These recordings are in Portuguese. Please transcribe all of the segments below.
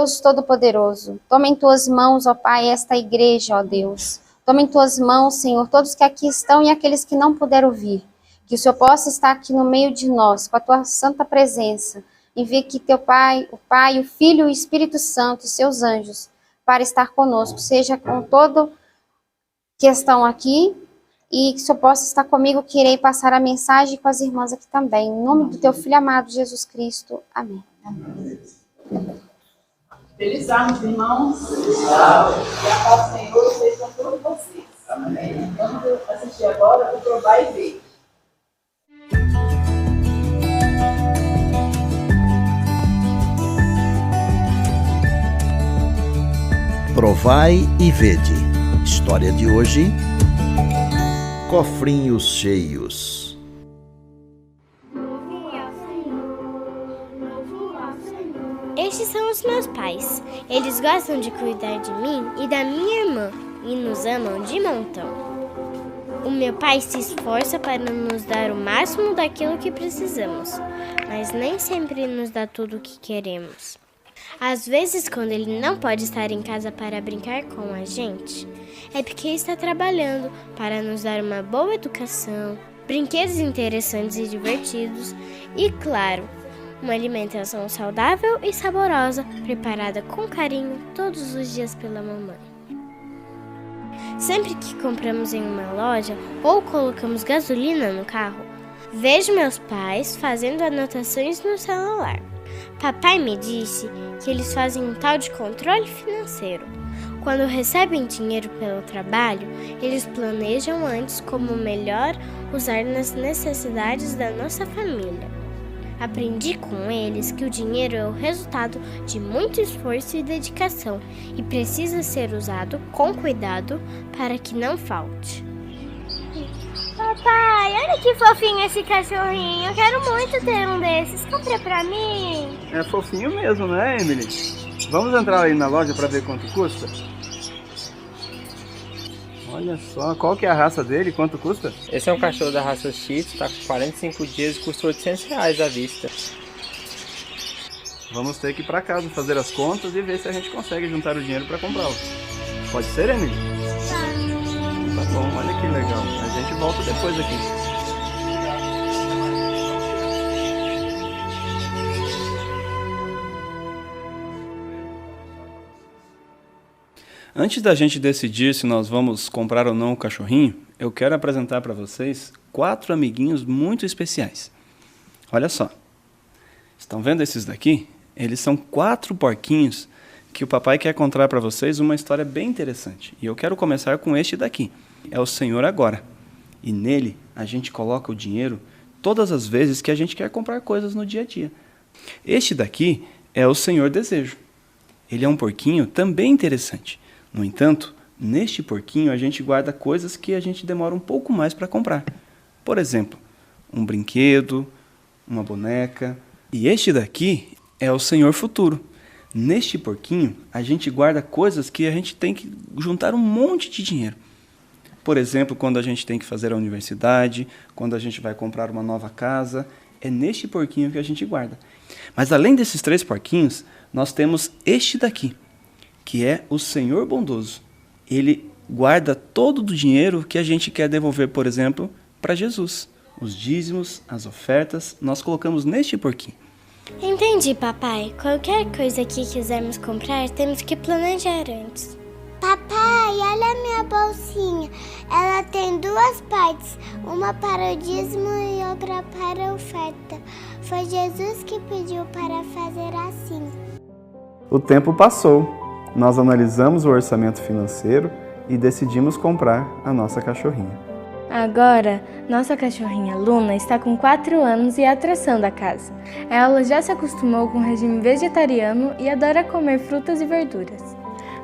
Deus Todo-Poderoso, toma em tuas mãos, ó Pai, esta igreja, ó Deus. Toma em tuas mãos, Senhor, todos que aqui estão e aqueles que não puderam vir. Que o Senhor possa estar aqui no meio de nós, com a tua santa presença. Envie que teu Pai, o Filho e o Espírito Santo e seus anjos para estar conosco, seja com todo que estão aqui e que o Senhor possa estar comigo, que irei passar a mensagem com as irmãs aqui também. Em nome do teu Filho amado, Jesus Cristo. Amém. Amém. Feliz sábado, irmãos. Feliz sábado. Que a paz do Senhor esteja com todos vocês. Amém. Vamos assistir agora o Provar e Ver. Provai e vede. História de hoje: cofrinhos cheios. Estes são os meus pais. Eles gostam de cuidar de mim e da minha irmã e nos amam de montão. O meu pai se esforça para nos dar o máximo daquilo que precisamos, mas nem sempre nos dá tudo o que queremos. Às vezes, quando ele não pode estar em casa para brincar com a gente, é porque está trabalhando para nos dar uma boa educação, brinquedos interessantes e divertidos e, claro, uma alimentação saudável e saborosa, preparada com carinho todos os dias pela mamãe. Sempre que compramos em uma loja ou colocamos gasolina no carro, vejo meus pais fazendo anotações no celular. Papai me disse que eles fazem um tal de controle financeiro. Quando recebem dinheiro pelo trabalho, eles planejam antes como melhor usar nas necessidades da nossa família. Aprendi com eles que o dinheiro é o resultado de muito esforço e dedicação e precisa ser usado com cuidado para que não falte. Papai, olha que fofinho esse cachorrinho. Eu quero muito ter um desses. Compra pra mim. É fofinho mesmo, né, Emily? Vamos entrar aí na loja para ver quanto custa? Olha só, qual que é a raça dele? Quanto custa? Esse é um cachorro da raça Shih Tzu, tá com 45 dias e custa R$800 à vista. Vamos ter que ir para casa fazer as contas e ver se a gente consegue juntar o dinheiro para comprá-lo. Pode ser, Emily? Tá bom, olha que legal. A gente volta depois aqui. Antes da gente decidir se nós vamos comprar ou não o cachorrinho, eu quero apresentar para vocês 4 amiguinhos muito especiais. Olha só. Estão vendo esses daqui? Eles são 4 porquinhos que o papai quer contar para vocês uma história bem interessante. E eu quero começar com este daqui. É o Senhor Agora. E nele a gente coloca o dinheiro todas as vezes que a gente quer comprar coisas no dia a dia. Este daqui é o Senhor Desejo. Ele é um porquinho também interessante. No entanto, neste porquinho a gente guarda coisas que a gente demora um pouco mais para comprar. Por exemplo, um brinquedo, uma boneca. E este daqui é o Senhor Futuro. Neste porquinho a gente guarda coisas que a gente tem que juntar um monte de dinheiro. Por exemplo, quando a gente tem que fazer a universidade, quando a gente vai comprar uma nova casa, é neste porquinho que a gente guarda. Mas além desses 3 porquinhos, nós temos este daqui, que é o Senhor Bondoso. Ele guarda todo o dinheiro que a gente quer devolver, por exemplo, para Jesus. Os dízimos, as ofertas, nós colocamos neste porquinho. Entendi, papai. Qualquer coisa que quisermos comprar, temos que planejar antes. Papai, olha a minha bolsinha. Ela tem 2 partes, uma para o dízimo e outra para a oferta. Foi Jesus que pediu para fazer assim. O tempo passou. Nós analisamos o orçamento financeiro e decidimos comprar a nossa cachorrinha. Agora, nossa cachorrinha Luna está com 4 anos e é a atração da casa. Ela já se acostumou com o regime vegetariano e adora comer frutas e verduras.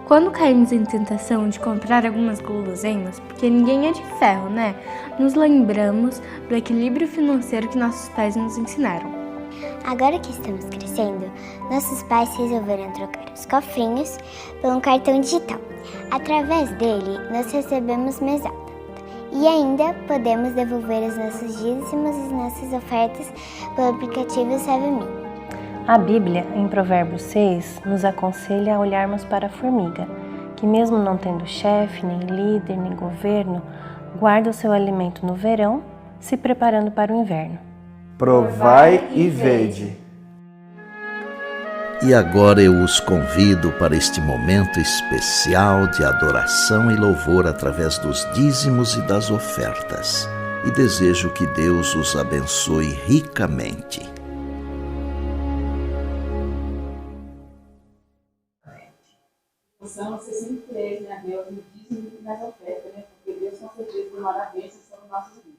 Quando caímos em tentação de comprar algumas guloseimas, porque ninguém é de ferro, né? Nos lembramos do equilíbrio financeiro que nossos pais nos ensinaram. Agora que estamos crescendo, nossos pais resolveram trocar os cofrinhos por um cartão digital. Através dele, nós recebemos mesada. E ainda podemos devolver os nossos dízimos e nossas ofertas pelo aplicativo SaveMe. A Bíblia, em Provérbios 6, nos aconselha a olharmos para a formiga, que mesmo não tendo chefe, nem líder, nem governo, guarda o seu alimento no verão, se preparando para o inverno. Provai e vede. E agora eu os convido para este momento especial de adoração e louvor através dos dízimos e das ofertas. E desejo que Deus os abençoe ricamente. Possamos ser sempre fiéis, né, a Deus, no dízimo e nas ofertas, né? Porque Deus com certeza tomará bênçãos sobre nossos vidas.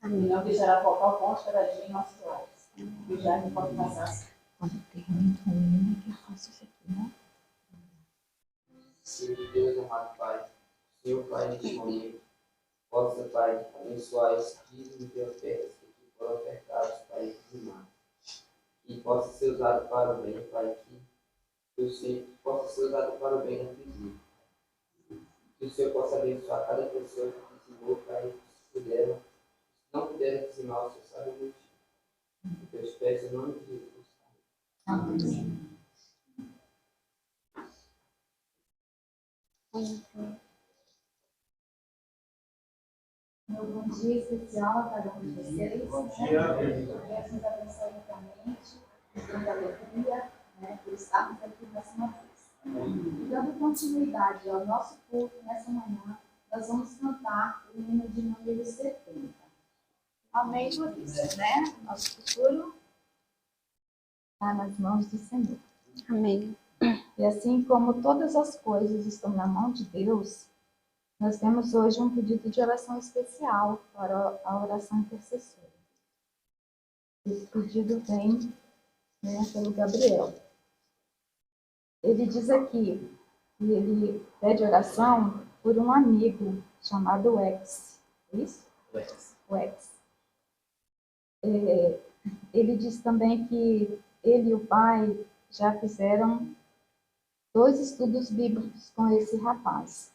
E não deixará faltar o pão de cada dia em nossos olhos. E já não pode passar assim. Quando tem muito ruim, que eu faço isso aqui, né? Senhor de Deus, amado Pai, Senhor Pai neste momento, possa, Pai, abençoar esse dízimo de ofertas que foram ofertados, Pai, dizimados. Que possa ser usado para o bem, Pai, que o Senhor possa ser usado para o bem na vida. Que o Senhor possa abençoar cada pessoa que dizimou, Pai, se puderam, se não puderam dizimar, o Senhor sabe o motivo. Que eu peço em nome de Jesus. Amém. Meu bom dia especial a cada um de vocês. Bom dia. Deus nos abençoe ricamente, nos dando alegria, né, por estarmos aqui mais uma vez. E dando continuidade ao nosso culto nessa manhã, nós vamos cantar o hino de número 70. Amém por isso, né? Nosso futuro está nas mãos do Senhor. Amém. E assim como todas as coisas estão na mão de Deus, nós temos hoje um pedido de oração especial para a oração intercessora. Esse pedido vem, né, pelo Gabriel. Ele diz aqui que ele pede oração por um amigo chamado Wex. É isso? Wex. Ele diz também que ele e o pai já fizeram 2 estudos bíblicos com esse rapaz.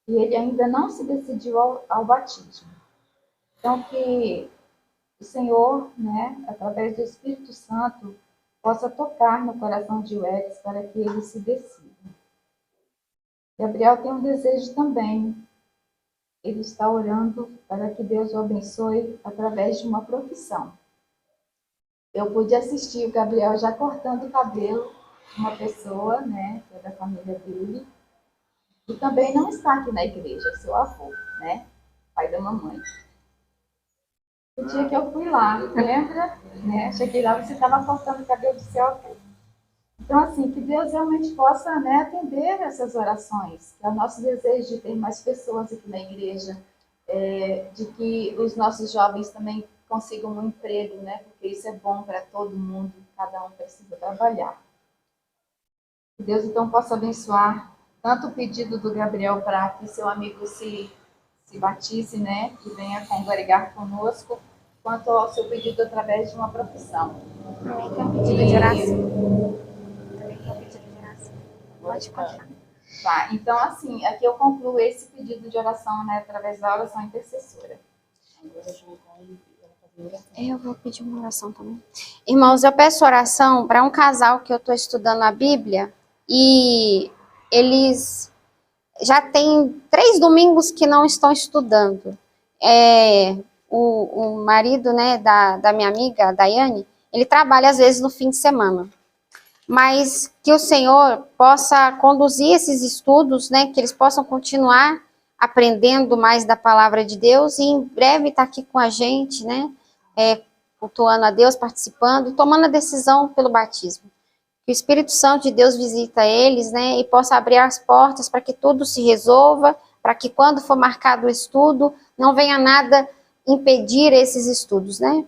E ele ainda não se decidiu ao batismo. Então, que o Senhor, né, através do Espírito Santo, possa tocar no coração de Wex para que ele se decida. Gabriel tem um desejo também. Ele está orando para que Deus o abençoe através de uma profissão. Eu pude assistir o Gabriel já cortando o cabelo de uma pessoa, né, que é da família dele, e também não está aqui na igreja, seu avô, né, pai da mamãe. O dia que eu fui lá, lembra? Né, cheguei lá, você estava cortando o cabelo do seu avô. Então, assim, que Deus realmente possa, né, atender essas orações, que é o nosso desejo de ter mais pessoas aqui na igreja, de que os nossos jovens também consigam um emprego, né, porque isso é bom para todo mundo, cada um precisa trabalhar. Que Deus, então, possa abençoar tanto o pedido do Gabriel para que seu amigo se batize, né, que venha congregar conosco, quanto ao seu pedido através de uma profissão. Também tem um pedido de oração. Pode contar. Tá, então, assim, aqui eu concluo esse pedido de oração, né, através da oração intercessora. Eu vou pedir uma oração também. Irmãos, eu peço oração para um casal que eu estou estudando a Bíblia e eles já têm 3 domingos que não estão estudando. O marido, né, da minha amiga, a Daiane, ele trabalha às vezes no fim de semana. Mas que o Senhor possa conduzir esses estudos, né, que eles possam continuar aprendendo mais da palavra de Deus e em breve estar aqui com a gente, né, cultuando a Deus, participando, tomando a decisão pelo batismo. Que o Espírito Santo de Deus visita eles, né, e possa abrir as portas para que tudo se resolva, para que quando for marcado o estudo, não venha nada impedir esses estudos, né.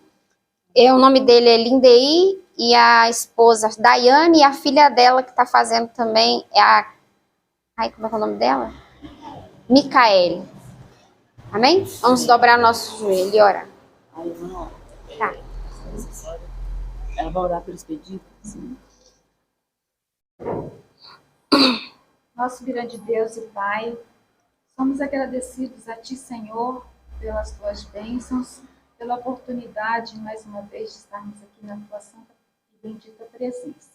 O nome dele é Lindei, e a esposa Daiane, e a filha dela que está fazendo também é a... Ai, como é que é o nome dela? Micaele. Amém? Vamos dobrar nosso joelho e orar. Aí, irmão, Tá. ela vai orar pelos pedidos? Sim. Nosso grande Deus e Pai, somos agradecidos a Ti, Senhor, pelas Tuas bênçãos, pela oportunidade, mais uma vez, de estarmos aqui na Tua Santa bendita presença.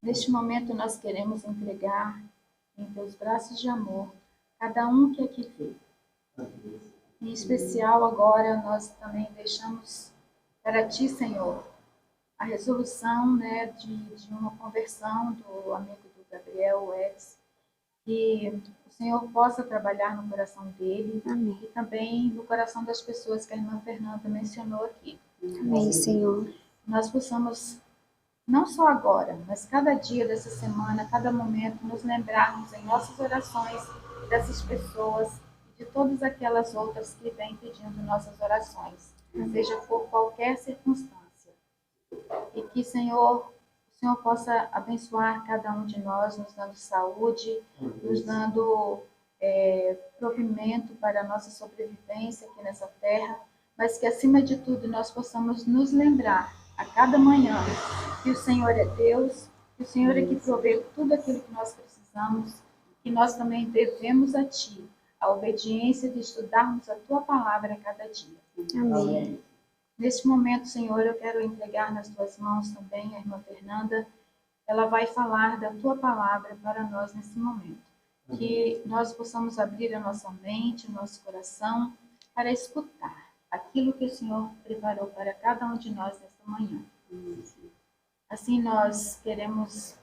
Neste momento nós queremos entregar em teus braços de amor cada um que aqui veio. Em especial agora nós também deixamos para ti, Senhor, a resolução, né, de uma conversão do amigo do Gabriel, o Edson, que o Senhor possa trabalhar no coração dele. Amém. E também no coração das pessoas que a irmã Fernanda mencionou aqui. Amém, Senhor. Nós possamos, não só agora, mas cada dia dessa semana, cada momento, nos lembrarmos em nossas orações dessas pessoas e de todas aquelas outras que vêm pedindo nossas orações, seja por qualquer circunstância. E que, Senhor, o Senhor possa abençoar cada um de nós, nos dando saúde, nos dando provimento para a nossa sobrevivência aqui nessa terra, mas que, acima de tudo, nós possamos nos lembrar a cada manhã que o Senhor é Deus, que o Senhor é que provê tudo aquilo que nós precisamos, que nós também devemos a Ti a obediência de estudarmos a Tua palavra a cada dia. Amém. Neste momento, Senhor, eu quero entregar nas Tuas mãos também a irmã Fernanda. Ela vai falar da Tua palavra para nós nesse momento. Que nós possamos abrir a nossa mente, o nosso coração, para escutar aquilo que o Senhor preparou para cada um de nós nesta manhã. Assim, nós queremos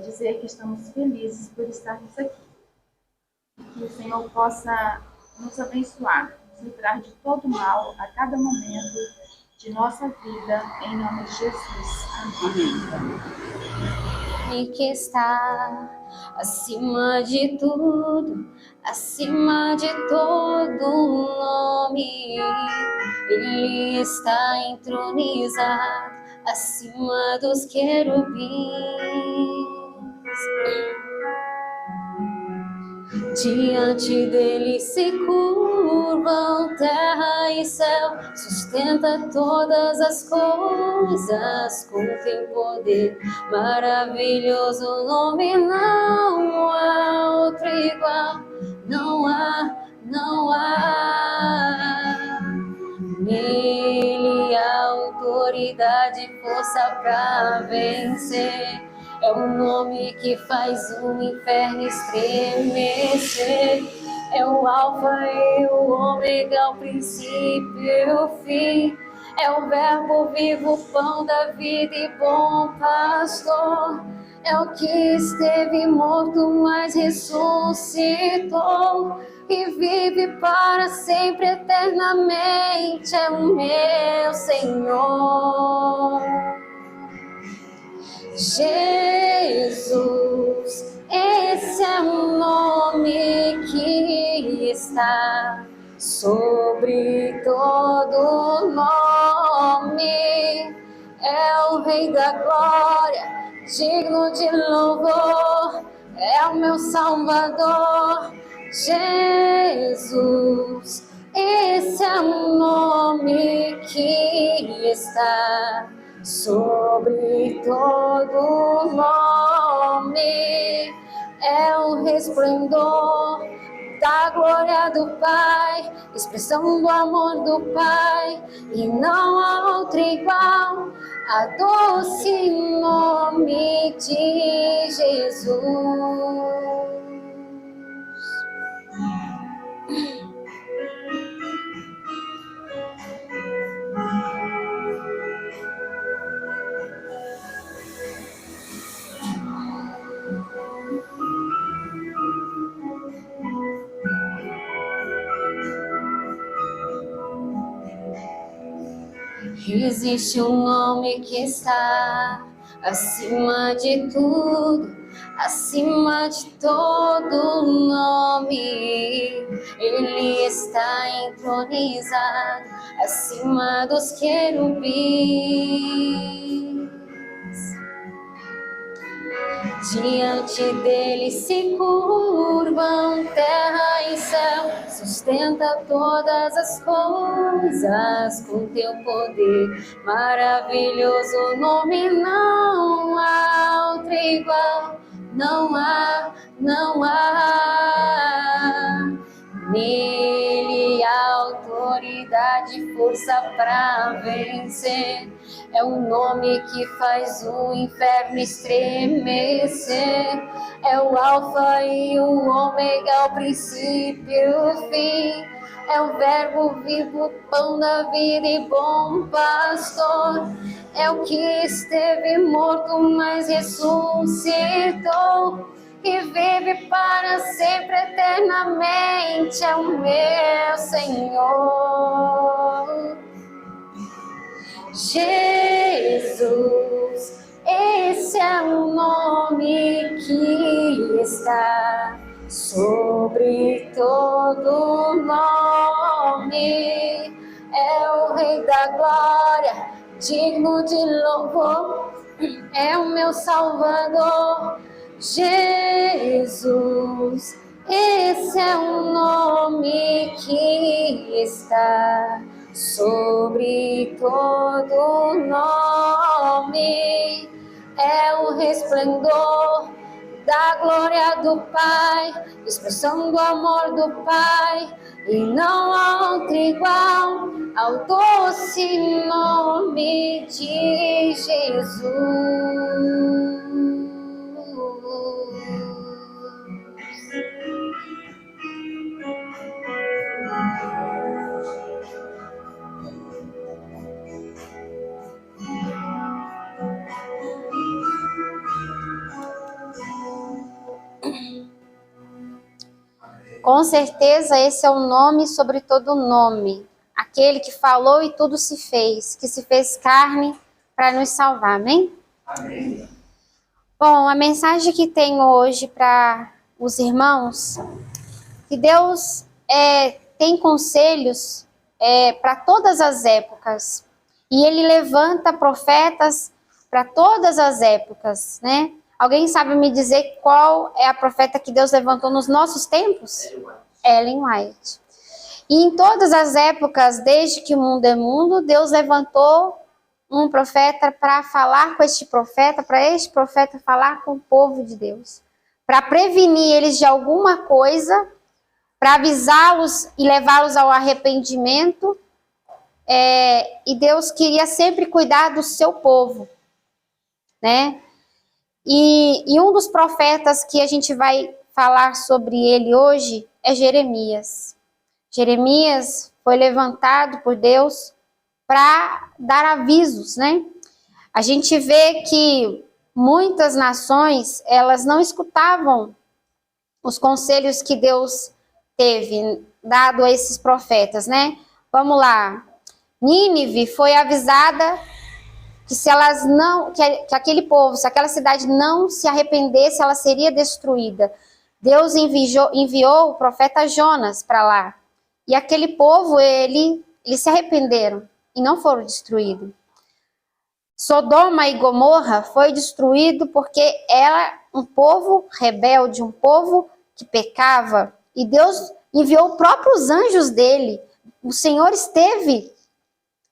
dizer que estamos felizes por estarmos aqui. Que o Senhor possa nos abençoar, nos livrar de todo mal a cada momento de nossa vida, em nome de Jesus. Amém. E que está acima de tudo, acima de todo nome. Ele está entronizado acima dos querubins. Diante dele se curvam terra e céu, sustenta todas as coisas com teu poder. Maravilhoso nome, não há outro igual, não há. Nele há autoridade e força pra vencer. É o nome que faz o inferno estremecer. É o alfa e o ômega, o princípio e o fim. É o verbo vivo, pão da vida e bom pastor. É o que esteve morto, mas ressuscitou e vive para sempre, eternamente. É o meu Senhor. Jesus, esse é o nome que está sobre todo nome. É o Rei da Glória, digno de louvor, é o meu Salvador. Jesus, esse é o nome que está sobre todo nome. É o resplendor da glória do Pai, expressão do amor do Pai, e não há outro igual, a doce nome de Jesus. Existe um nome que está acima de tudo, acima de todo nome. Ele está entronizado acima dos querubins. Diante dele se curvam terra e céu, sustenta todas as coisas com teu poder. Maravilhoso nome, não há outro igual, não há. Nele há autoridade, força para vencer. É o nome que faz o inferno estremecer. É o alfa e o ômega, o princípio e o fim. É o verbo vivo, pão da vida e bom pastor. É o que esteve morto, mas ressuscitou e vive para sempre, eternamente. É o meu Senhor. Jesus, esse é o nome que está sobre todo nome. É o Rei da Glória, digno de louvor. É o meu Salvador. Jesus, esse é o nome que está sobre todo nome. É o resplendor da glória do Pai, expressão do amor do Pai, e não há outro igual ao doce nome de Jesus. Com certeza esse é o nome sobre todo nome, aquele que falou e tudo se fez, que se fez carne para nos salvar, amém? Amém. Bom, a mensagem que tenho hoje para os irmãos, que Deus tem conselhos para todas as épocas, e Ele levanta profetas para todas as épocas, né? Alguém sabe me dizer qual é a profeta que Deus levantou nos nossos tempos? Ellen White. E em todas as épocas, desde que o mundo é mundo, Deus levantou um profeta para falar com este profeta, para este profeta falar com o povo de Deus, para prevenir eles de alguma coisa, para avisá-los e levá-los ao arrependimento. E Deus queria sempre cuidar do seu povo, né? E um dos profetas que a gente vai falar sobre ele hoje é Jeremias. Jeremias foi levantado por Deus para dar avisos, né? A gente vê que muitas nações, elas não escutavam os conselhos que Deus teve dado a esses profetas, né? Vamos lá. Nínive foi avisada que se elas não, que aquele povo, se aquela cidade não se arrependesse, ela seria destruída. Deus enviou o profeta Jonas para lá. E aquele povo, eles se arrependeram e não foram destruídos. Sodoma e Gomorra foi destruído porque era um povo rebelde, um povo que pecava. E Deus enviou os próprios anjos dele. O Senhor esteve,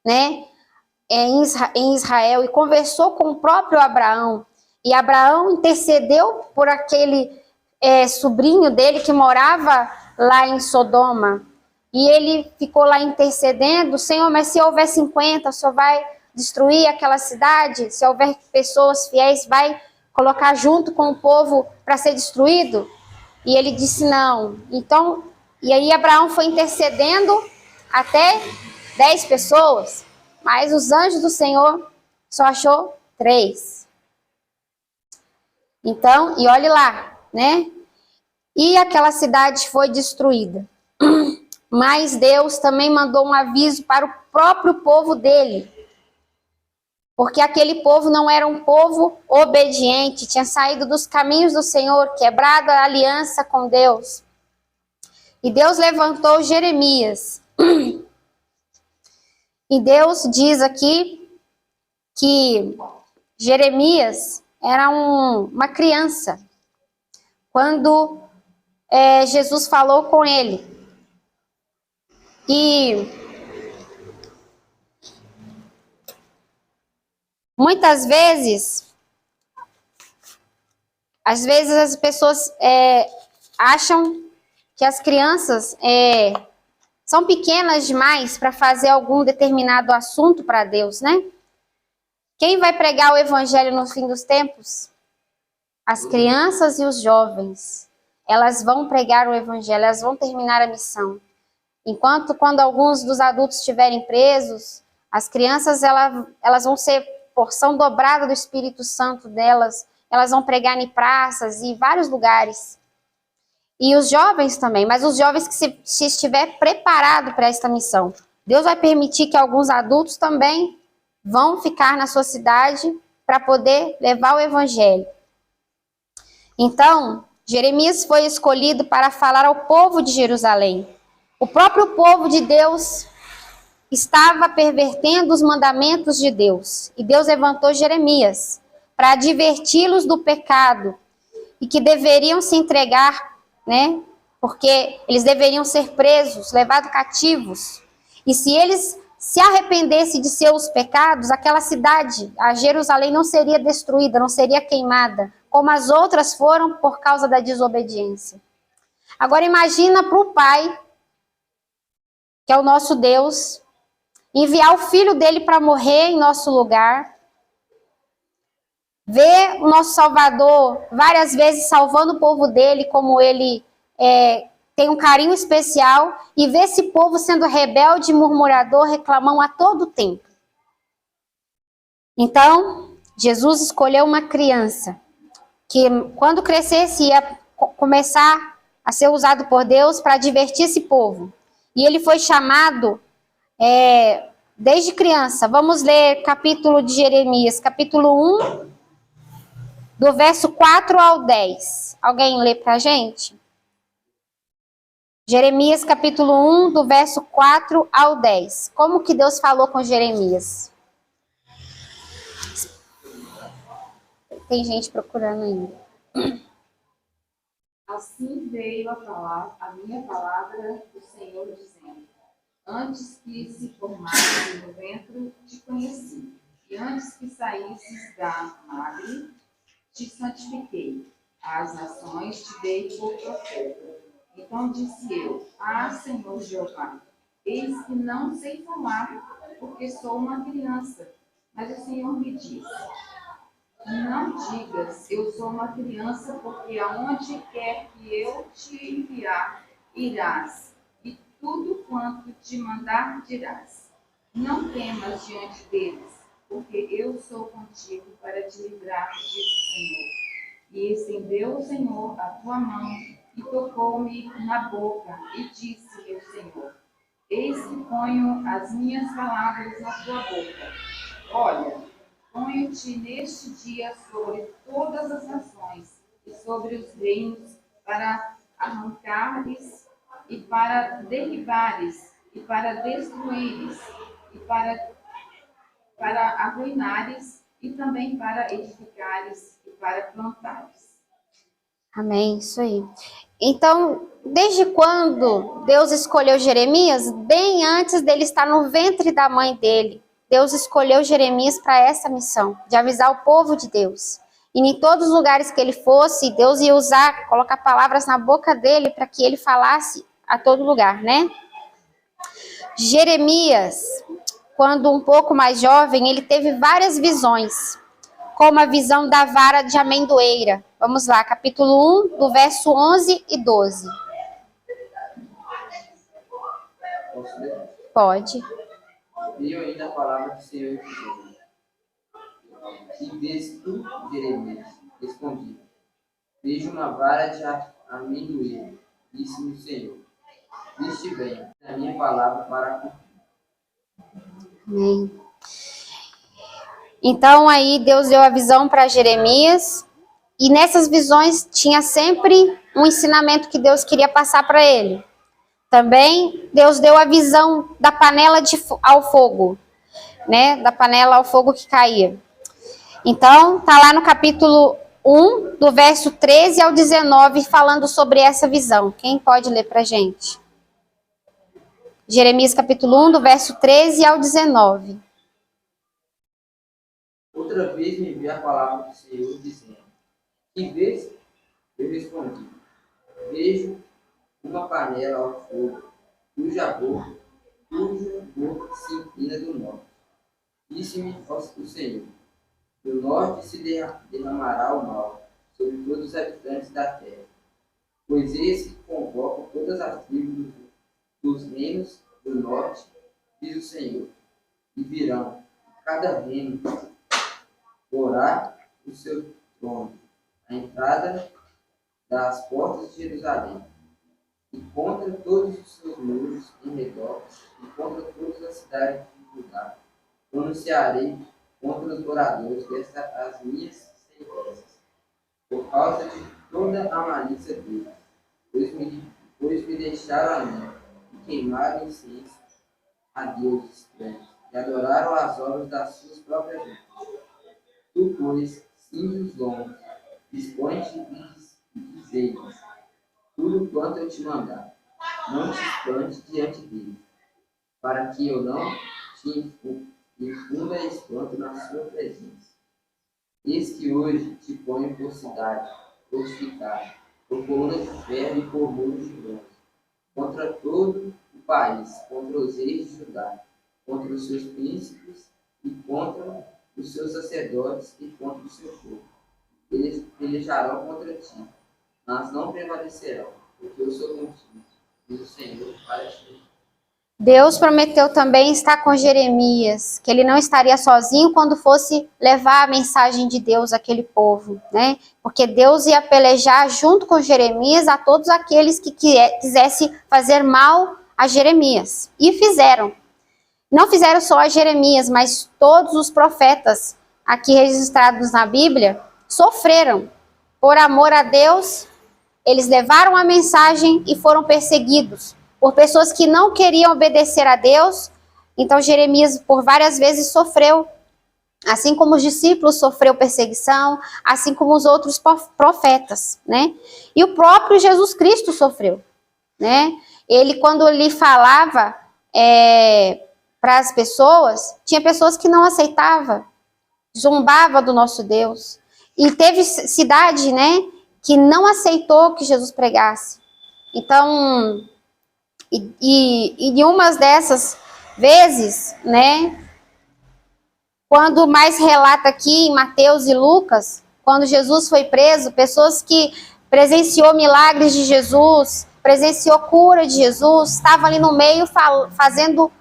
né, em Israel e conversou com o próprio Abraão. E Abraão intercedeu por aquele sobrinho dele que morava lá em Sodoma. E ele ficou lá intercedendo: Senhor, mas se houver 50, o Senhor vai destruir aquela cidade? Se houver pessoas fiéis, vai colocar junto com o povo para ser destruído? E ele disse não. Então, e aí Abraão foi intercedendo até 10 pessoas. Mas os anjos do Senhor só achou 3. Então, e olhe lá, né? E aquela cidade foi destruída. Mas Deus também mandou um aviso para o próprio povo dele. Porque aquele povo não era um povo obediente, tinha saído dos caminhos do Senhor, quebrado a aliança com Deus. E Deus levantou Jeremias. E Deus diz aqui que Jeremias era uma criança quando Jesus falou com ele. E muitas vezes, as pessoas acham que as crianças são pequenas demais para fazer algum determinado assunto para Deus, né? Quem vai pregar o evangelho no fim dos tempos? As crianças e os jovens. Elas vão pregar o evangelho, elas vão terminar a missão. Enquanto quando alguns dos adultos estiverem presos, as crianças elas vão ser porção dobrada do Espírito Santo delas, elas vão pregar em praças e vários lugares. E os jovens também, mas os jovens que se estiver preparado para esta missão. Deus vai permitir que alguns adultos também vão ficar na sua cidade para poder levar o evangelho. Então, Jeremias foi escolhido para falar ao povo de Jerusalém. O próprio povo de Deus estava pervertendo os mandamentos de Deus. E Deus levantou Jeremias para adverti-los do pecado e que deveriam se entregar, né? Porque eles deveriam ser presos, levados cativos. E se eles se arrependessem de seus pecados, aquela cidade, a Jerusalém, não seria destruída, não seria queimada, como as outras foram por causa da desobediência. Agora imagina para o Pai, que é o nosso Deus, enviar o filho dele para morrer em nosso lugar, ver o nosso Salvador várias vezes salvando o povo dele, como ele tem um carinho especial, e ver esse povo sendo rebelde, murmurador, reclamão a todo tempo. Então, Jesus escolheu uma criança, que quando crescesse ia começar a ser usado por Deus para divertir esse povo. E ele foi chamado desde criança. Vamos ler capítulo de Jeremias, capítulo 1, do verso 4 ao 10. Alguém lê para a gente? Jeremias, capítulo 1, do verso 4 ao 10. Como que Deus falou com Jeremias? Tem gente procurando ainda. Assim veio a minha palavra do Senhor, dizendo: antes que se formasse no ventre, te conheci, e antes que saísses da madre, te santifiquei. Às nações te dei por profeta. Então disse eu: Senhor Jeová, eis que não sei falar, porque sou uma criança. Mas o Senhor me disse: não digas, eu sou uma criança, porque aonde quer que eu te enviar, irás, e tudo quanto te mandar dirás. Não temas diante deles, porque eu sou contigo para te livrar, diz o Senhor. E estendeu o Senhor a tua mão, e tocou-me na boca, e disse meu Senhor: eis que ponho as minhas palavras na tua boca. Olha, ponho-te neste dia sobre todas as nações e sobre os reinos, para arrancares e para derribares e para destruíres e para arruinares e também para edificares e para plantares. Amém, isso aí. Então, desde quando Deus escolheu Jeremias? Bem antes dele estar no ventre da mãe dele. Deus escolheu Jeremias para essa missão, de avisar o povo de Deus. E em todos os lugares que ele fosse, Deus ia usar, colocar palavras na boca dele para que ele falasse a todo lugar, né? Jeremias, quando um pouco mais jovem, ele teve várias visões, como a visão da vara de amendoeira. Vamos lá, capítulo 1, do verso 11 e 12. Posso ler? Pode. Veio ainda a palavra do Senhor dizendo: que vês tu, Jeremias? Respondi: vejo uma vara de amendoeira. Disse-me o Senhor: viste bem, a minha palavra para cumprir. Amém. Então aí Deus deu a visão para Jeremias, e nessas visões tinha sempre um ensinamento que Deus queria passar para ele. Também Deus deu a visão da panela ao fogo, né? Da panela ao fogo que caía. Então, tá lá no capítulo 1, do verso 13 ao 19, falando sobre essa visão. Quem pode ler pra gente? Jeremias capítulo 1, do verso 13 ao 19. Outra vez me veio a palavra do Senhor dizendo: que vês? Eu respondi: vejo uma panela ao fogo cuja boca se inclina do norte. Disse-me o Senhor: do norte se derramará o mal sobre todos os habitantes da terra, pois esse convoca todas as tribos dos reinos do norte, diz o Senhor, e virão cada reino porá o seu trono à entrada das portas de Jerusalém, e contra todos os seus muros em redor, e contra todas as cidades de Judá, pronunciarei contra os moradores destas as minhas sentenças, por causa de toda a malícia deles, pois me deixaram a mim, e queimaram incenso a deuses estranhos, e adoraram as obras das suas próprias mãos. Tu, pois, cinge os lombos, dispõe-te e dize-lhes tudo quanto eu te mandar. Não te espante diante deles, para que eu não te infunda espanto na sua presença. Eis que hoje te ponho por cidade fortificada, por coluna de ferro e por muro de bronze, contra todo o país, contra os reis de Judá, contra os seus príncipes e contra os seus sacerdotes e contra o seu povo. Eles pelejarão contra ti, mas não prevalecerão, porque eu sou contigo, diz o Senhor para ti. Deus prometeu também estar com Jeremias, que ele não estaria sozinho quando fosse levar a mensagem de Deus àquele povo, né? Porque Deus ia pelejar junto com Jeremias a todos aqueles que quisessem fazer mal a Jeremias. E fizeram. Não fizeram só a Jeremias, mas todos os profetas aqui registrados na Bíblia sofreram. Por amor a Deus, eles levaram a mensagem e foram perseguidos por pessoas que não queriam obedecer a Deus. Então Jeremias por várias vezes sofreu, assim como os discípulos sofreu perseguição, assim como os outros profetas, né? E o próprio Jesus Cristo sofreu, né? Ele, quando ele falava para as pessoas, tinha pessoas que não aceitavam, zombava do nosso Deus. E teve cidade, né, que não aceitou que Jesus pregasse. Então, e umas dessas vezes, né, quando mais relata aqui em Mateus e Lucas, quando Jesus foi preso, pessoas que presenciou milagres de Jesus, presenciou cura de Jesus, estavam ali no meio fazendo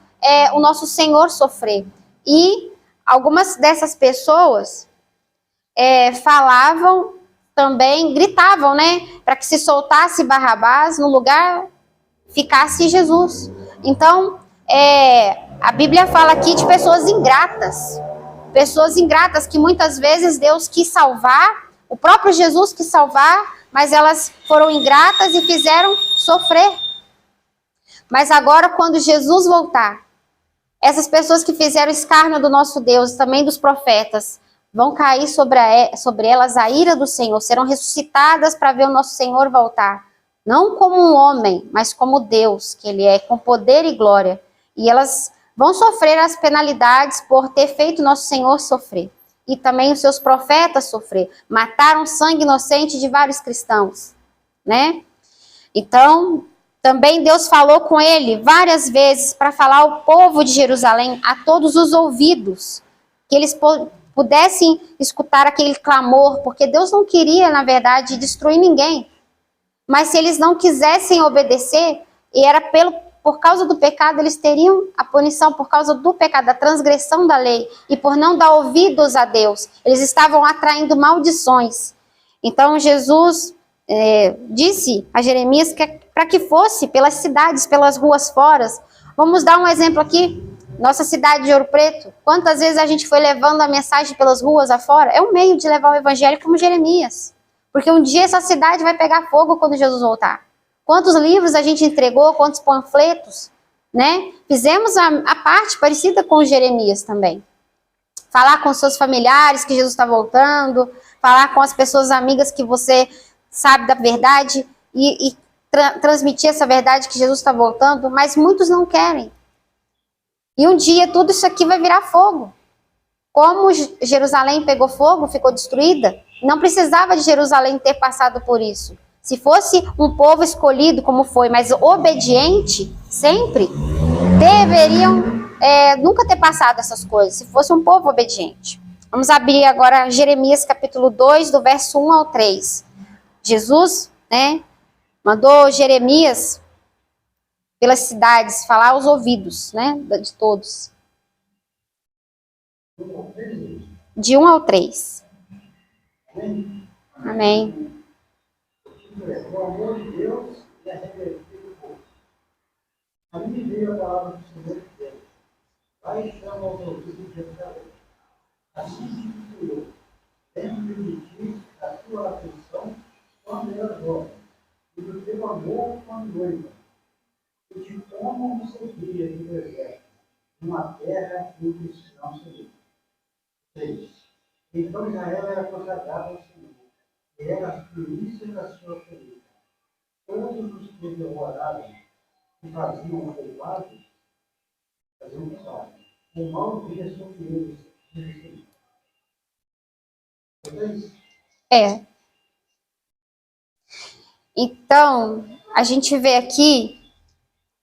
o nosso Senhor sofrer. E algumas dessas pessoas falavam também, gritavam, né, para que se soltasse Barrabás, no lugar ficasse Jesus. Então, a Bíblia fala aqui de pessoas ingratas que muitas vezes Deus quis salvar, o próprio Jesus quis salvar, mas elas foram ingratas e fizeram sofrer. Mas agora, quando Jesus voltar, essas pessoas que fizeram escárnio do nosso Deus, também dos profetas, vão cair sobre elas a ira do Senhor, serão ressuscitadas para ver o nosso Senhor voltar. Não como um homem, mas como Deus, que Ele é, com poder e glória. E elas vão sofrer as penalidades por ter feito o nosso Senhor sofrer. E também os seus profetas sofrer. Mataram sangue inocente de vários cristãos, né? Então, também Deus falou com ele várias vezes para falar ao povo de Jerusalém, a todos os ouvidos, que eles pudessem escutar aquele clamor, porque Deus não queria, na verdade, destruir ninguém. Mas se eles não quisessem obedecer, e era por causa do pecado, eles teriam a punição por causa do pecado, da transgressão da lei, e por não dar ouvidos a Deus. Eles estavam atraindo maldições. Então Jesus disse a Jeremias que para que fosse pelas cidades, pelas ruas fora. Vamos dar um exemplo aqui. Nossa cidade de Ouro Preto, quantas vezes a gente foi levando a mensagem pelas ruas afora? É um meio de levar o evangelho como Jeremias. Porque um dia essa cidade vai pegar fogo quando Jesus voltar. Quantos livros a gente entregou, quantos panfletos, né? Fizemos a parte parecida com Jeremias também. Falar com seus familiares que Jesus está voltando, falar com as pessoas amigas que você sabe da verdade e transmitir essa verdade que Jesus está voltando, mas muitos não querem. E um dia tudo isso aqui vai virar fogo. Como Jerusalém pegou fogo, ficou destruída, não precisava de Jerusalém ter passado por isso. Se fosse um povo escolhido como foi, mas obediente, sempre, deveriam nunca ter passado essas coisas, se fosse um povo obediente. Vamos abrir agora Jeremias capítulo 2, do verso 1 ao 3. Jesus, mandou Jeremias pelas cidades falar aos ouvidos, de todos. De 1 ao 3. Amém. O amor de Deus e a reverência do povo. A mim me veio a palavra do Senhor de Deus. Vai e chama aos ouvidos de Jerusalém. Assim diz o Senhor. Lembro de ti a tua afeição quando era jovem, e do teu amor quando noiva. E te tomam no seu dia do deserto, numa terra em que não se vive. 3. Então Israel era consagrado ao Senhor, e era as primícias da sua família. Todos os que devoravam e faziam o pecado, faziam o pecado. O mal via sobre eles e recebiam. Então, a gente vê aqui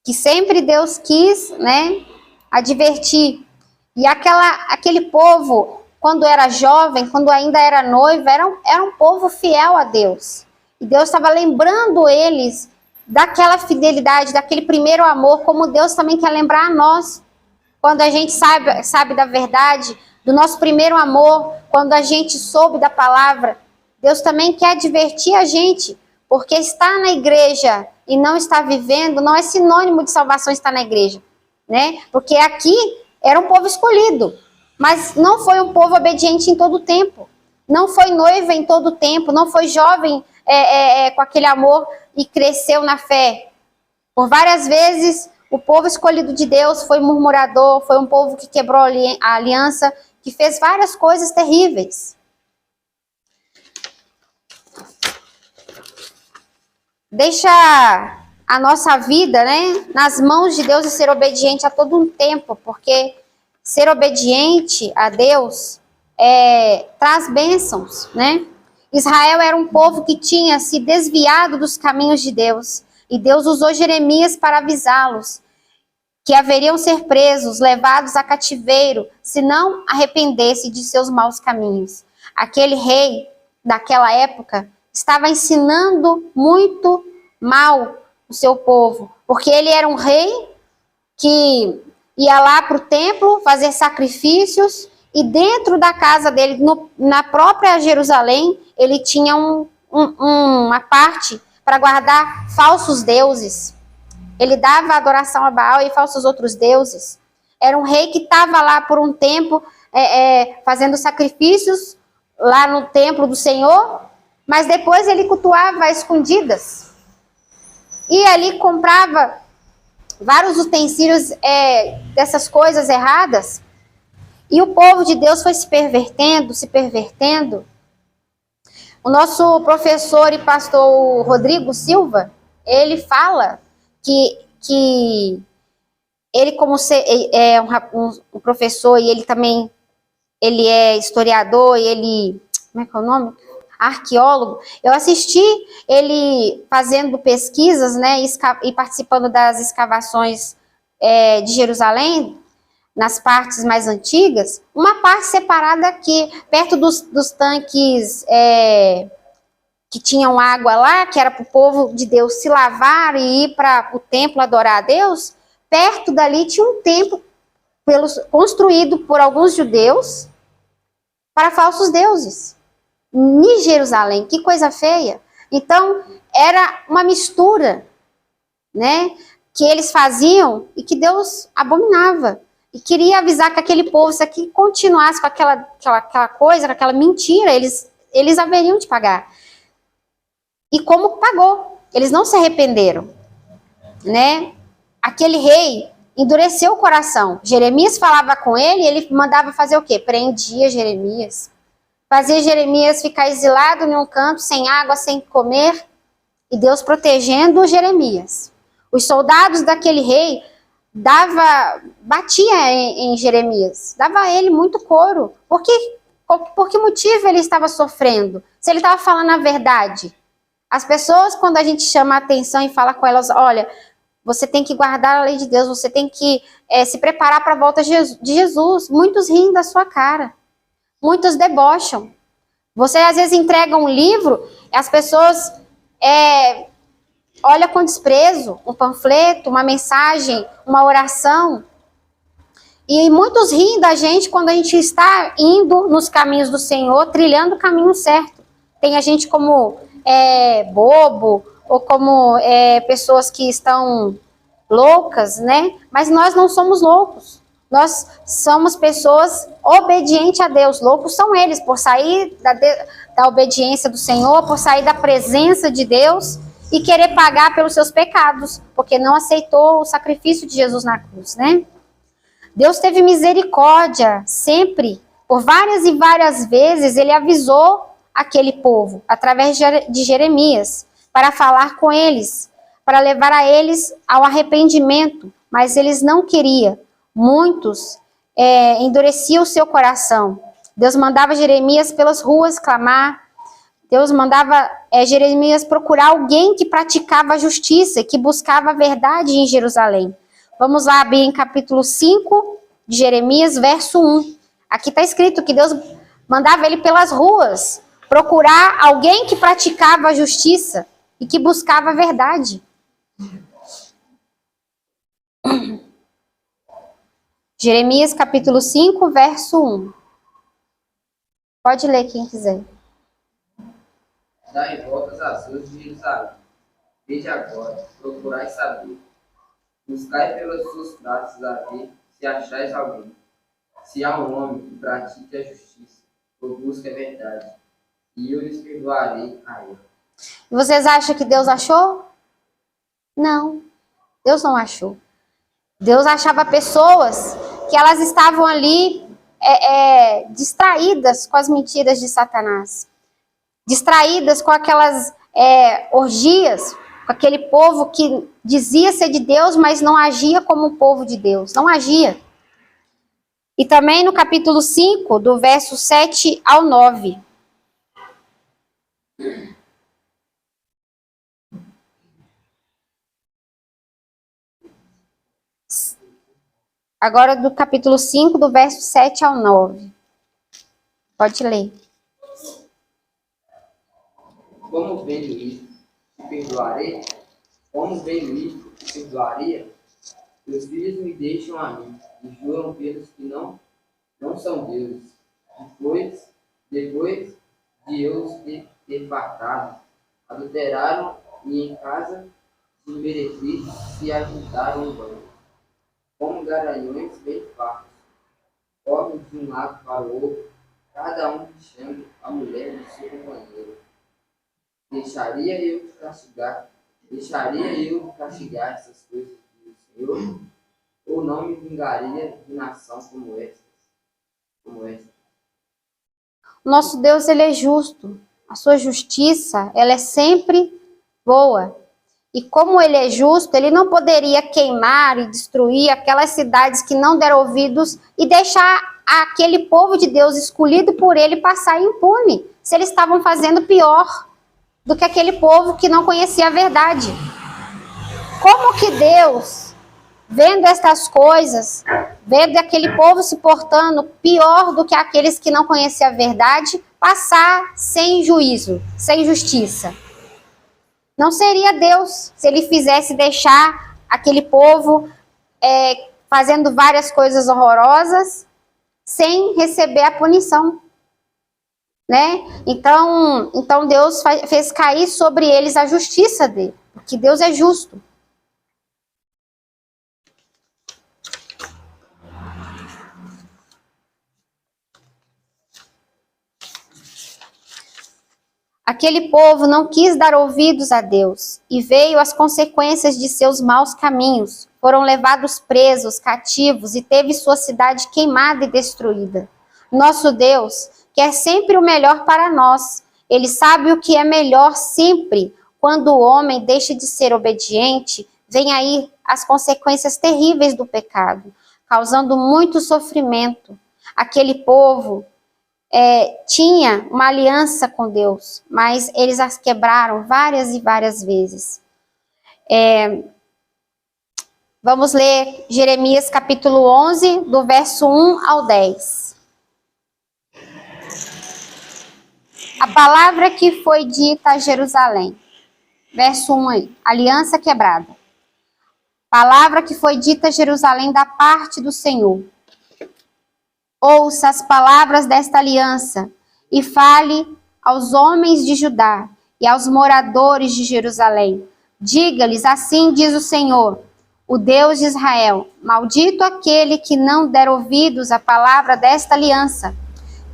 que sempre Deus quis, advertir. E aquele povo, quando era jovem, quando ainda era noivo, era um povo fiel a Deus. E Deus estava lembrando eles daquela fidelidade, daquele primeiro amor, como Deus também quer lembrar a nós. Quando a gente sabe da verdade, do nosso primeiro amor, quando a gente soube da palavra, Deus também quer advertir a gente, porque estar na igreja e não estar vivendo não é sinônimo de salvação estar na igreja, Porque aqui era um povo escolhido, mas não foi um povo obediente em todo o tempo, não foi noiva em todo o tempo, não foi jovem com aquele amor e cresceu na fé. Por várias vezes, o povo escolhido de Deus foi murmurador, foi um povo que quebrou a aliança, que fez várias coisas terríveis. Deixa a nossa vida, nas mãos de Deus e ser obediente a todo um tempo, porque ser obediente a Deus traz bênçãos, Israel era um povo que tinha se desviado dos caminhos de Deus, e Deus usou Jeremias para avisá-los que haveriam ser presos, levados a cativeiro, se não arrependesse de seus maus caminhos. Aquele rei daquela época estava ensinando muito mal o seu povo, porque ele era um rei que ia lá para o templo fazer sacrifícios, e dentro da casa dele, na própria Jerusalém, ele tinha uma parte para guardar falsos deuses. Ele dava adoração a Baal e falsos outros deuses. Era um rei que estava lá por um tempo fazendo sacrifícios lá no templo do Senhor, mas depois ele cultuava às escondidas. E ali comprava vários utensílios dessas coisas erradas. E o povo de Deus foi se pervertendo. O nosso professor e pastor Rodrigo Silva, ele fala que ele, como um professor, e ele também é historiador, e ele, como é que é o nome? Arqueólogo. Eu assisti ele fazendo pesquisas, e participando das escavações de Jerusalém, nas partes mais antigas, uma parte separada aqui, perto dos tanques que tinham água lá, que era para o povo de Deus se lavar e ir para o templo adorar a Deus. Perto dali tinha um templo construído por alguns judeus para falsos deuses. Em Jerusalém, que coisa feia. Então, era uma mistura, que eles faziam e que Deus abominava. E queria avisar que aquele povo, se aqui continuasse com aquela coisa, com aquela mentira, eles haveriam de pagar. E como pagou? Eles não se arrependeram, Aquele rei endureceu o coração. Jeremias falava com ele, ele mandava fazer o quê? Prendia Jeremias. Fazia Jeremias ficar exilado em um canto, sem água, sem comer, e Deus protegendo Jeremias. Os soldados daquele rei batia em Jeremias, dava a ele muito couro. Por que motivo ele estava sofrendo? Se ele estava falando a verdade. As pessoas, quando a gente chama a atenção e fala com elas, olha, Você tem que guardar a lei de Deus, você tem que se preparar para a volta de Jesus. Muitos riem da sua cara, muitos debocham. Você às vezes entrega um livro, as pessoas olham com desprezo, um panfleto, uma mensagem, uma oração. E muitos riem da gente quando a gente está indo nos caminhos do Senhor, trilhando o caminho certo. Tem a gente como bobo, ou como pessoas que estão loucas, né? Mas nós não somos loucos. Nós somos pessoas obedientes a Deus. Loucos são eles, por sair da obediência do Senhor, por sair da presença de Deus e querer pagar pelos seus pecados, porque não aceitou o sacrifício de Jesus na cruz, né? Deus teve misericórdia sempre, por várias e várias vezes, ele avisou aquele povo, através de Jeremias, para falar com eles, para levar a eles ao arrependimento, mas eles não queriam. Muitos endureciam o seu coração. Deus mandava Jeremias pelas ruas clamar, Deus mandava Jeremias procurar alguém que praticava a justiça, que buscava a verdade em Jerusalém. Vamos lá abrir em capítulo 5 de Jeremias, verso 1. Aqui está escrito que Deus mandava ele pelas ruas procurar alguém que praticava a justiça e que buscava a verdade. Jeremias capítulo 5, verso 1. Pode ler quem quiser. Dai voltas às ruas de Jerusalém. Vede agora, procurai saber. Buscai pelas suas praças a ver se achais alguém. Se há um homem que pratique a justiça, ou busca a verdade, e eu lhes perdoarei a ele. Vocês acham que Deus achou? Não, Deus não achou. Deus achava pessoas que elas estavam ali distraídas com as mentiras de Satanás, distraídas com aquelas orgias, com aquele povo que dizia ser de Deus, mas não agia como o povo de Deus, não agia. E também no capítulo 5, do verso 7 ao 9. Agora do capítulo 5, do verso 7 ao 9. Pode ler. Como vendo isto, te perdoarei? Como vendo isto, te perdoaria? Teus filhos me deixam a mim, e juram pelos que não são deuses. Depois de eu os ter fartado, adulteraram e em casa de meretrizes se ajuntaram em bando. Como garanhões bem fartos, correm de um lado para o outro, cada um puxando a mulher do seu companheiro. Deixaria eu castigar essas coisas do Senhor? Ou não me vingaria de nação como esta? Nosso Deus, ele é justo. A sua justiça, ela é sempre boa. E como ele é justo, ele não poderia queimar e destruir aquelas cidades que não deram ouvidos e deixar aquele povo de Deus escolhido por ele passar impune, se eles estavam fazendo pior do que aquele povo que não conhecia a verdade. Como que Deus, vendo estas coisas, vendo aquele povo se portando pior do que aqueles que não conheciam a verdade, passar sem juízo, sem justiça? Não seria Deus se ele fizesse deixar aquele povo fazendo várias coisas horrorosas sem receber a punição, né? Então Deus fez cair sobre eles a justiça dele, porque Deus é justo. Aquele povo não quis dar ouvidos a Deus e veio as consequências de seus maus caminhos. Foram levados presos, cativos e teve sua cidade queimada e destruída. Nosso Deus quer sempre o melhor para nós. Ele sabe o que é melhor sempre. Quando o homem deixa de ser obediente, vem aí as consequências terríveis do pecado, causando muito sofrimento. Aquele povo tinha uma aliança com Deus, mas eles as quebraram várias e várias vezes. Vamos ler Jeremias capítulo 11, do verso 1 ao 10. A palavra que foi dita a Jerusalém. Verso 1 aí. Aliança quebrada. Palavra que foi dita a Jerusalém da parte do Senhor. Ouça as palavras desta aliança e fale aos homens de Judá e aos moradores de Jerusalém. Diga-lhes, assim diz o Senhor, o Deus de Israel: maldito aquele que não der ouvidos à palavra desta aliança,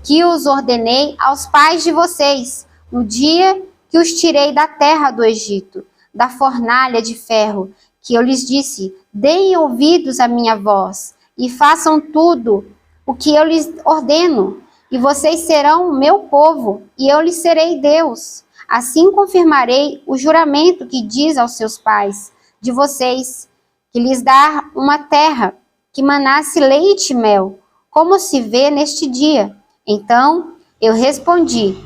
que os ordenei aos pais de vocês, no dia que os tirei da terra do Egito, da fornalha de ferro, que eu lhes disse: deem ouvidos à minha voz, e façam tudo o que eu lhes ordeno, e vocês serão o meu povo, e eu lhes serei Deus. Assim confirmarei o juramento que diz aos seus pais de vocês, que lhes dar uma terra que manasse leite e mel, como se vê neste dia. Então eu respondi: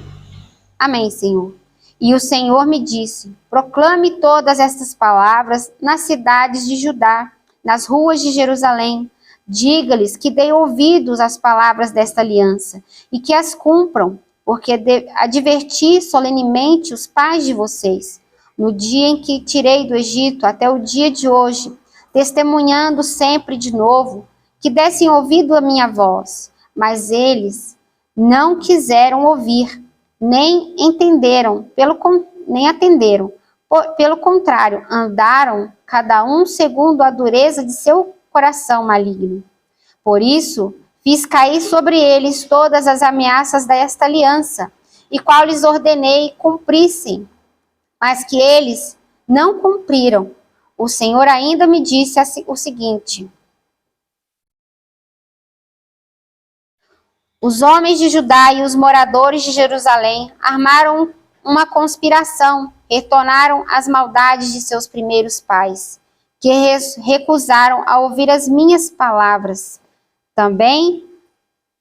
Amém, Senhor. E o Senhor me disse: proclame todas estas palavras nas cidades de Judá, nas ruas de Jerusalém. Diga-lhes que deem ouvidos às palavras desta aliança e que as cumpram, porque adverti solenemente os pais de vocês, no dia em que tirei do Egito até o dia de hoje, testemunhando sempre de novo, que dessem ouvido à minha voz. Mas eles não quiseram ouvir, nem entenderam, nem atenderam. Pelo contrário, andaram cada um segundo a dureza de seu coração maligno. Por isso, fiz cair sobre eles todas as ameaças desta aliança, e qual lhes ordenei cumprissem, mas que eles não cumpriram. O Senhor ainda me disse o seguinte: os homens de Judá e os moradores de Jerusalém armaram uma conspiração, retornaram às maldades de seus primeiros pais, que recusaram a ouvir as minhas palavras. Também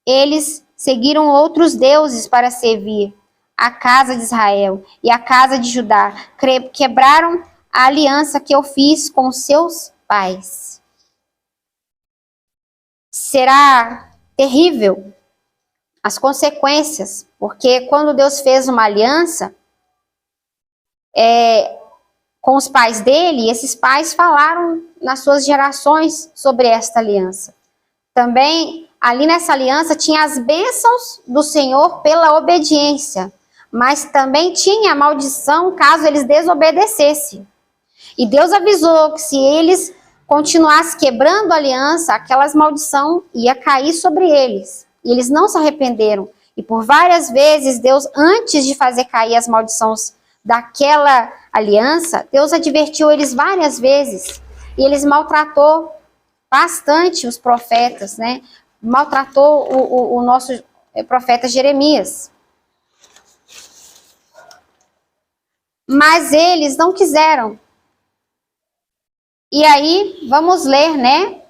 eles seguiram outros deuses para servir a casa de Israel e a casa de Judá, quebraram a aliança que eu fiz com seus pais. Será terrível as consequências, porque quando Deus fez uma aliança com os pais dele, esses pais falaram nas suas gerações sobre esta aliança. Também, ali nessa aliança, tinha as bênçãos do Senhor pela obediência, mas também tinha a maldição caso eles desobedecessem. E Deus avisou que se eles continuassem quebrando a aliança, aquelas maldição ia cair sobre eles. E eles não se arrependeram. E por várias vezes, Deus, antes de fazer cair as maldições daquela aliança, Deus advertiu eles várias vezes. E eles maltratou bastante os profetas, né? Maltratou o nosso profeta Jeremias. Mas eles não quiseram. E aí, vamos ler, né?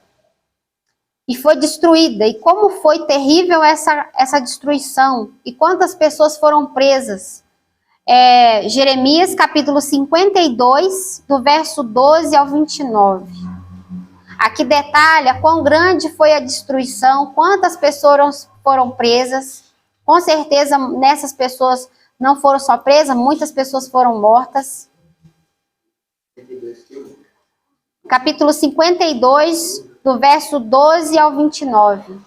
E foi destruída. E como foi terrível essa destruição. E quantas pessoas foram presas. Jeremias, capítulo 52, do verso 12 ao 29. Aqui detalha quão grande foi a destruição, quantas pessoas foram presas. Com certeza, nessas pessoas não foram só presas, muitas pessoas foram mortas. Capítulo 52, do verso 12 ao 29.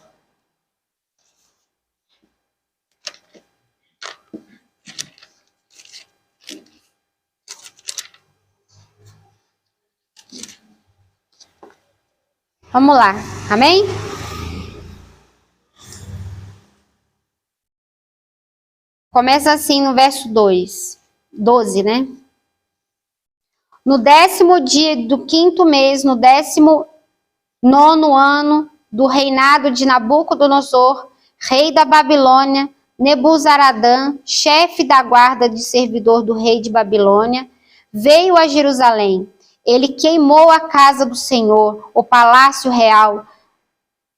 Vamos lá, amém? Começa assim no verso 12, né? No 10º dia do 5º mês, no 19º ano do reinado de Nabucodonosor, rei da Babilônia, Nebuzaradã, chefe da guarda de servidor do rei de Babilônia, veio a Jerusalém. Ele queimou a casa do Senhor, o palácio real,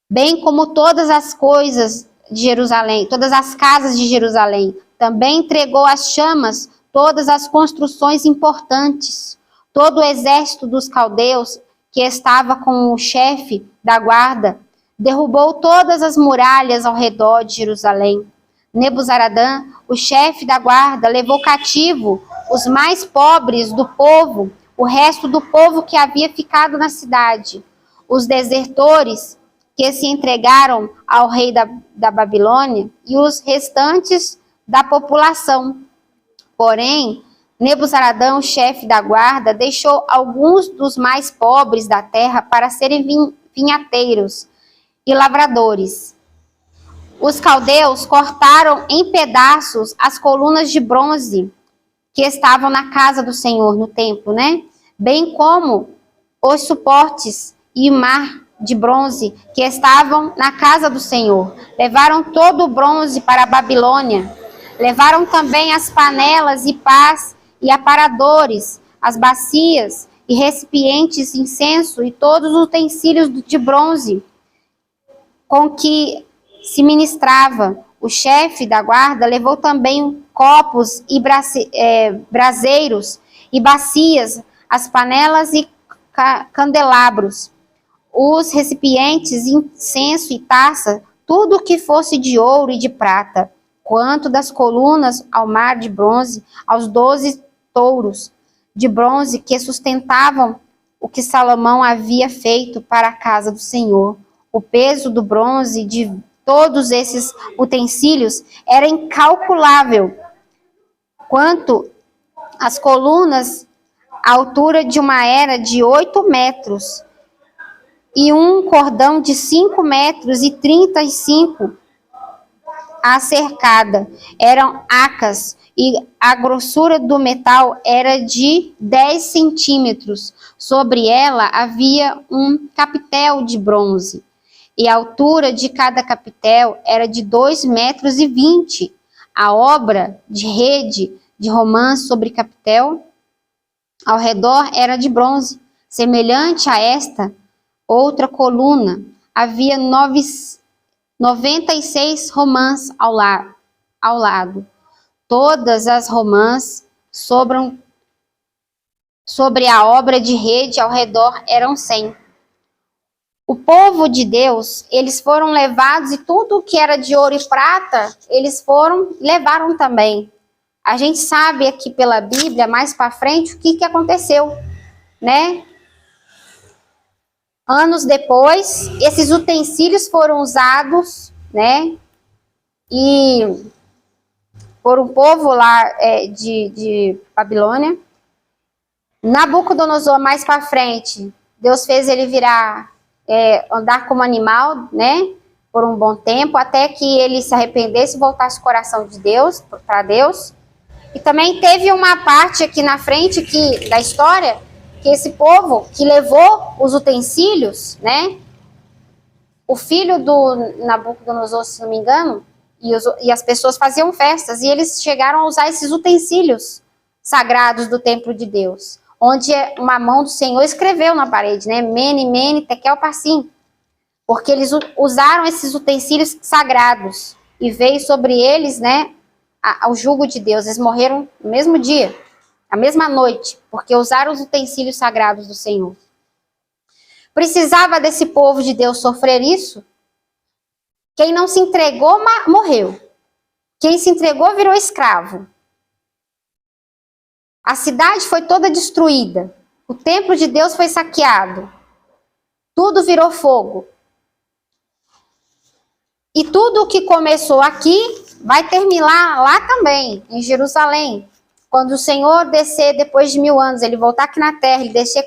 bem como todas as coisas de Jerusalém, todas as casas de Jerusalém. Também entregou às chamas todas as construções importantes. Todo o exército dos caldeus que estava com o chefe da guarda, derrubou todas as muralhas ao redor de Jerusalém. Nebuzaradã, o chefe da guarda, levou cativo os mais pobres do povo, o resto do povo que havia ficado na cidade, os desertores que se entregaram ao rei da Babilônia e os restantes da população. Porém, Nebuzaradã, o chefe da guarda, deixou alguns dos mais pobres da terra para serem vinhateiros e lavradores. Os caldeus cortaram em pedaços as colunas de bronze que estavam na casa do Senhor, no templo, né? Bem como os suportes e o mar de bronze que estavam na casa do Senhor. Levaram todo o bronze para a Babilônia. Levaram também as panelas e pás e aparadores, as bacias e recipientes de incenso e todos os utensílios de bronze com que se ministrava. O chefe da guarda levou também copos e braseiros e bacias, as panelas e candelabros, os recipientes, incenso e taça, tudo que fosse de ouro e de prata, quanto das colunas ao mar de bronze, aos 12 touros de bronze que sustentavam o que Salomão havia feito para a casa do Senhor. O peso do bronze de todos esses utensílios era incalculável. Quanto às colunas, a altura de uma era de 8 metros e um cordão de 5 metros e 35 a cercada. Eram acas e a grossura do metal era de 10 centímetros. Sobre ela havia um capitel de bronze. E a altura de cada capitel era de 2,20 metros. A obra de rede de romã sobre capitel ao redor era de bronze. Semelhante a esta outra coluna, havia 96 romãs ao lado. Todas as romãs sobre a obra de rede ao redor eram 100. O povo de Deus, eles foram levados e tudo que era de ouro e prata, levaram também. A gente sabe aqui pela Bíblia, mais para frente, o que aconteceu, né? Anos depois, esses utensílios foram usados, né? E por um povo lá de Babilônia. Nabucodonosor, mais para frente, Deus fez ele andar como animal, né? Por um bom tempo, até que ele se arrependesse e voltasse o coração de Deus, para Deus. E também teve uma parte aqui na frente da história, que esse povo que levou os utensílios, né? O filho do Nabucodonosor, se não me engano, e as pessoas faziam festas, e eles chegaram a usar esses utensílios sagrados do templo de Deus, onde uma mão do Senhor escreveu na parede, né? Mene, mene, tekel, parsim. Porque eles usaram esses utensílios sagrados, e veio sobre eles, né, o jugo de Deus. Eles morreram no mesmo dia, a mesma noite, porque usaram os utensílios sagrados do Senhor. Precisava desse povo de Deus sofrer isso? Quem não se entregou, morreu. Quem se entregou, virou escravo. A cidade foi toda destruída. O templo de Deus foi saqueado. Tudo virou fogo. E tudo o que começou aqui vai terminar lá também, em Jerusalém. Quando o Senhor descer depois de 1000 anos, ele voltar aqui na terra, ele descer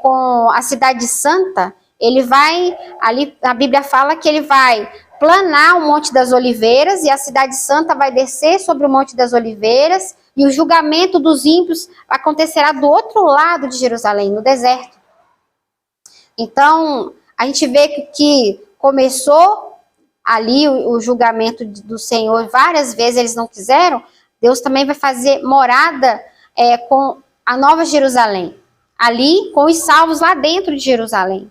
com a cidade santa, ele vai, ali a Bíblia fala que ele vai planar o Monte das Oliveiras, e a cidade santa vai descer sobre o Monte das Oliveiras, e o julgamento dos ímpios acontecerá do outro lado de Jerusalém, no deserto. Então, a gente vê que começou ali o julgamento do Senhor, várias vezes eles não quiseram. Deus também vai fazer morada com a Nova Jerusalém, ali com os salvos lá dentro de Jerusalém.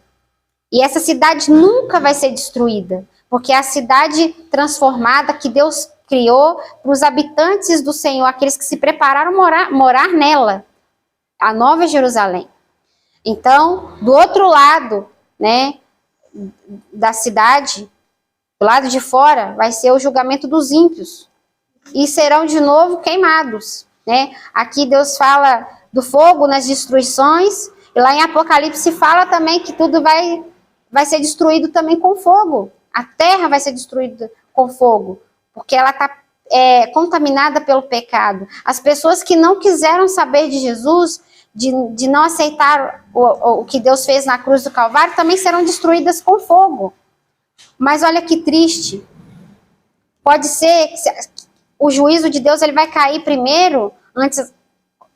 E essa cidade nunca vai ser destruída, porque é a cidade transformada que Deus criou para os habitantes do Senhor, aqueles que se prepararam morar nela, a Nova Jerusalém. Então, do outro lado, né, da cidade, do lado de fora, vai ser o julgamento dos ímpios. E serão de novo queimados, né? Aqui Deus fala do fogo nas destruições, e lá em Apocalipse fala também que tudo vai ser destruído também com fogo. A terra vai ser destruída com fogo, porque ela está contaminada pelo pecado. As pessoas que não quiseram saber de Jesus, de não aceitar o que Deus fez na cruz do Calvário, também serão destruídas com fogo. Mas olha que triste. Pode ser que o juízo de Deus ele vai cair primeiro,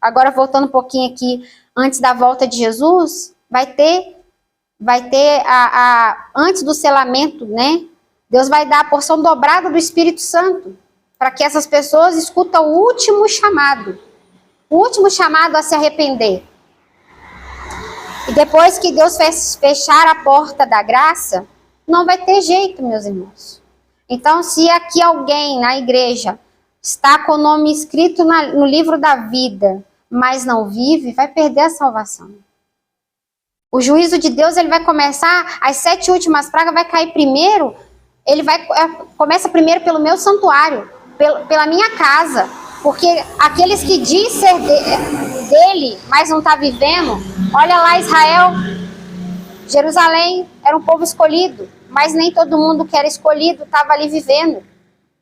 agora voltando um pouquinho aqui, antes da volta de Jesus, vai ter antes do selamento, né? Deus vai dar a porção dobrada do Espírito Santo, para que essas pessoas escutem o último chamado a se arrepender. E depois que Deus fechar a porta da graça, não vai ter jeito, meus irmãos. Então, se aqui alguém na igreja está com o nome escrito no livro da vida, mas não vive, vai perder a salvação. O juízo de Deus ele vai começar, as 7 últimas pragas vai cair primeiro, começa primeiro pelo meu santuário, pela minha casa, porque aqueles que diz ser dele, mas não está vivendo, olha lá Israel, Jerusalém era um povo escolhido, mas nem todo mundo que era escolhido estava ali vivendo.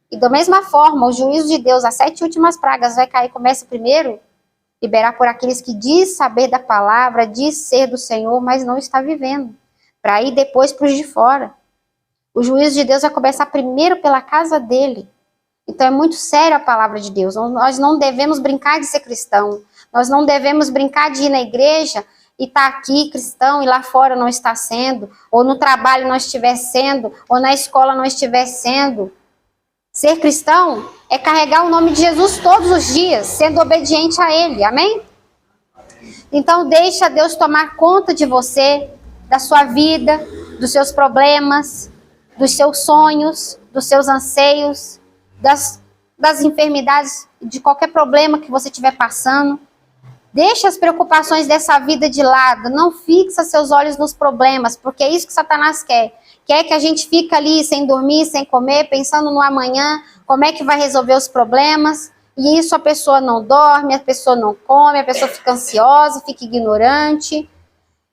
E da mesma forma, o juízo de Deus, as 7 últimas pragas vai cair, começa primeiro, liberar por aqueles que diz saber da palavra, diz ser do Senhor, mas não está vivendo, para ir depois para os de fora. O juízo de Deus vai começar primeiro pela casa dele. Então é muito sério a palavra de Deus. Nós não devemos brincar de ser cristão. Nós não devemos brincar de ir na igreja e estar aqui cristão e lá fora não está sendo, ou no trabalho não estiver sendo, ou na escola não estiver sendo. Ser cristão é carregar o nome de Jesus todos os dias, sendo obediente a Ele, amém? Então deixa Deus tomar conta de você, da sua vida, dos seus problemas, dos seus sonhos, dos seus anseios, das enfermidades, de qualquer problema que você estiver passando. Deixa as preocupações dessa vida de lado, não fixa seus olhos nos problemas, porque é isso que Satanás quer. Quer que a gente fique ali sem dormir, sem comer, pensando no amanhã, como é que vai resolver os problemas. E isso a pessoa não dorme, a pessoa não come, a pessoa fica ansiosa, fica ignorante.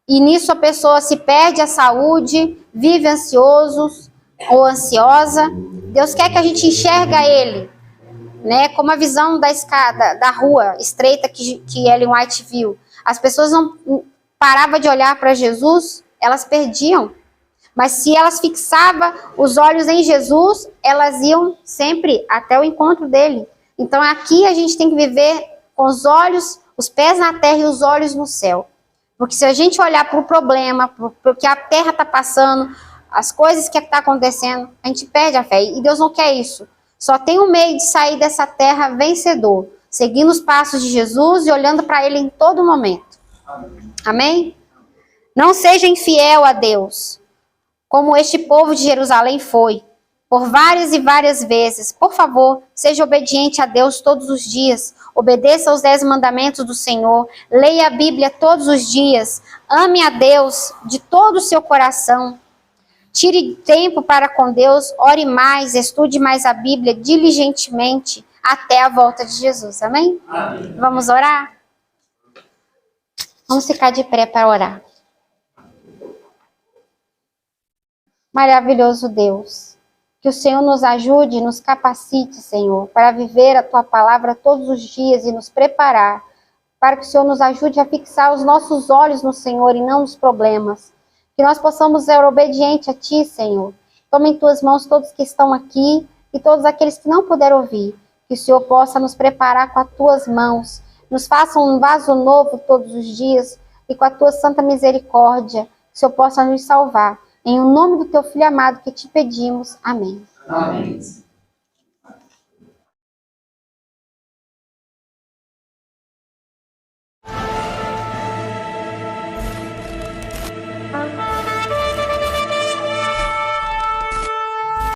E nisso a pessoa se perde a saúde, vive ansioso ou ansiosa. Deus quer que a gente enxerga Ele, né, como a visão da escada, da rua estreita que Ellen White viu. As pessoas não paravam de olhar para Jesus, elas perdiam. Mas se elas fixavam os olhos em Jesus, elas iam sempre até o encontro dele. Então aqui a gente tem que viver com os olhos, os pés na terra e os olhos no céu. Porque se a gente olhar para o problema, para o que a terra está passando, as coisas que estão acontecendo, a gente perde a fé. E Deus não quer isso. Só tem um meio de sair dessa terra vencedor, seguindo os passos de Jesus e olhando para Ele em todo momento. Amém? Não seja infiel a Deus, como este povo de Jerusalém foi, por várias e várias vezes. Por favor, seja obediente a Deus todos os dias. Obedeça aos 10 mandamentos do Senhor. Leia a Bíblia todos os dias. Ame a Deus de todo o seu coração. Tire tempo para com Deus. Ore mais, estude mais a Bíblia diligentemente até a volta de Jesus. Amém? Amém. Vamos orar? Vamos ficar de pé para orar. Maravilhoso Deus, que o Senhor nos ajude e nos capacite, Senhor, para viver a Tua palavra todos os dias e nos preparar, para que o Senhor nos ajude a fixar os nossos olhos no Senhor e não nos problemas, que nós possamos ser obedientes a Ti, Senhor. Toma em Tuas mãos todos que estão aqui e todos aqueles que não puderam ouvir, que o Senhor possa nos preparar com as Tuas mãos, nos faça um vaso novo todos os dias e com a Tua santa misericórdia, que o Senhor possa nos salvar. Em o nome do Teu Filho amado que te pedimos. Amém. Amém.